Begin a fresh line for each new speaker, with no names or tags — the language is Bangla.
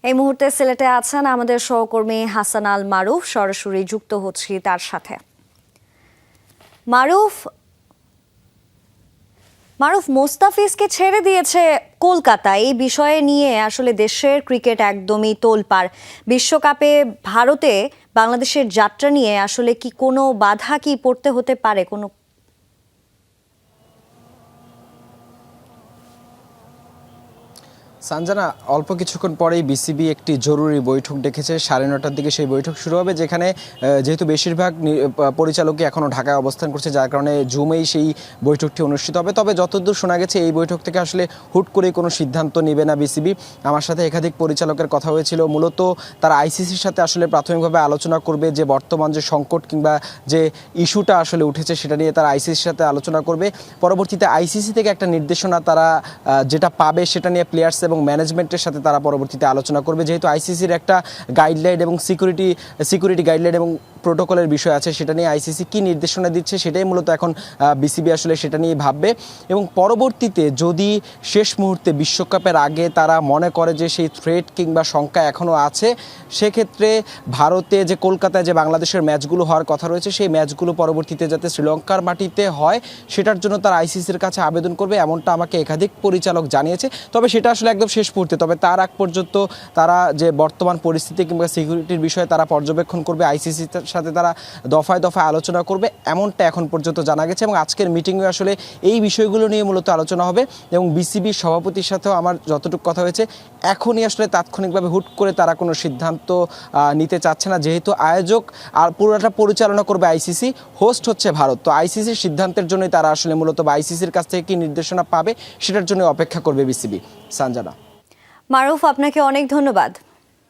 এই মুহূর্তে সিলেটে আছেন আমাদের সহকর্মী হাসান আল মারুফ। সরাসরি যুক্ত হচ্ছি তার সাথে। মারুফ, মোস্তাফিজকে ছেড়ে দিয়েছে কলকাতা, এই বিষয়ে নিয়ে আসলে দেশের ক্রিকেট একদমই তোলপাড়। বিশ্বকাপে ভারতে বাংলাদেশের যাত্রা নিয়ে আসলে কি কোনো বাধা কি পড়তে হতে পারে? কোনো
সানজানা, অল্প কিছুক্ষণ পরেই বিসিবি একটি জরুরি বৈঠক ডেকেছে। 9:30টার দিকে সেই বৈঠক শুরু হবে, যেখানে যেহেতু বেশিরভাগ পরিচালকই এখনও ঢাকায় অবস্থান করছে, যার কারণে জুমেই সেই বৈঠকটি অনুষ্ঠিত হবে। তবে যতদূর শোনা গেছে, এই বৈঠক থেকে আসলে হুট করে কোনো সিদ্ধান্ত নেবে না বিসিবি। আমার সাথে একাধিক পরিচালকের কথা হয়েছিল। মূলত তারা আইসিসির সাথে আসলে প্রাথমিকভাবে আলোচনা করবে যে বর্তমান যে সংকট কিংবা যে ইস্যুটা আসলে উঠেছে সেটা নিয়ে তারা আইসিসির সাথে আলোচনা করবে। পরবর্তীতে আইসিসি থেকে একটা নির্দেশনা তারা যেটা পাবে সেটা নিয়ে প্লেয়ার্স এবং ম্যানেজমেন্টের সাথে তারা পরবর্তীতে আলোচনা করবে। যেহেতু আইসিসির একটা গাইডলাইন এবং সিকিউরিটি গাইডলাইন এবং প্রোটোকলের বিষয় আছে, সেটা নিয়ে আইসিসি কী নির্দেশনা দিচ্ছে সেটাই মূলত এখন বিসিবি আসলে সেটা নিয়ে ভাববে। এবং পরবর্তীতে যদি শেষ মুহূর্তে বিশ্বকাপের আগে তারা মনে করে যে সেই থ্রেট কিংবা শঙ্কা এখনও আছে, সেক্ষেত্রে ভারতে যে কলকাতায় যে বাংলাদেশের ম্যাচগুলো হওয়ার কথা রয়েছে, সেই ম্যাচগুলো পরবর্তীতে যাতে শ্রীলঙ্কার মাটিতে হয় সেটার জন্য তারা আইসিসির কাছে আবেদন করবে, এমনটা আমাকে একাধিক পরিচালক জানিয়েছে। তবে সেটা আসলে একদম শেষ মুহূর্তে, তবে তার আগ পর্যন্ত তারা যে বর্তমান পরিস্থিতি কিংবা সিকিউরিটির বিষয়ে তারা পর্যবেক্ষণ করবে, আইসিসির সাথে তারা দফায় দফায় আলোচনা করবে, এমনটা এখন পর্যন্ত জানা গেছে। এবং আজকের মিটিংয়ে আসলে এই বিষয়গুলো নিয়ে মূলত আলোচনা হবে। এবং বিসিবির সভাপতির সাথেও আমার যতটুকু কথা হয়েছে, এখনই আসলে তাৎক্ষণিকভাবে হুট করে তারা কোনো সিদ্ধান্ত নিতে চাচ্ছে না। যেহেতু আয়োজক আর পুরোটা পরিচালনা করবে আইসিসি, হোস্ট হচ্ছে ভারত, তো আইসিসির সিদ্ধান্তের জন্যই তারা আসলে মূলত আইসিসির কাছ থেকে কি নির্দেশনা পাবে সেটার জন্য অপেক্ষা করবে বিসিবি। সানজানা।
মারুফ, আপনাকে অনেক ধন্যবাদ।